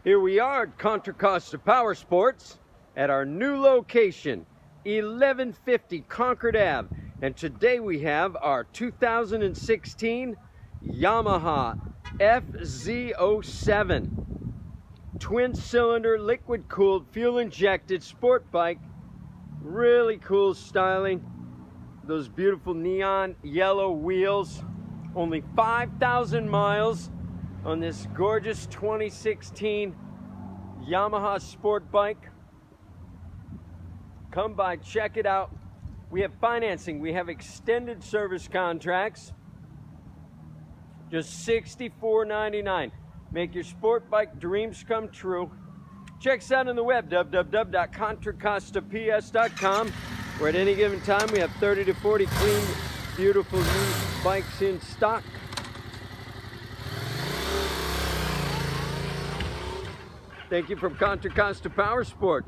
Here we are at Contra Costa Powersports at our new location, 1150 Concord Ave. And today we have our 2016 Yamaha FZ07 twin-cylinder, liquid-cooled, fuel-injected sport bike. Really cool styling. Those beautiful neon yellow wheels. Only 5,000 miles on this gorgeous 2016 Yamaha sport bike. Come by, check it out. We have financing, we have extended service contracts. Just $64.99. Make your sport bike dreams come true. Check us out on the web, www.contracostaps.com, where at any given time we have 30 to 40 clean, beautiful used bikes in stock. Thank you from Contra Costa Powersports.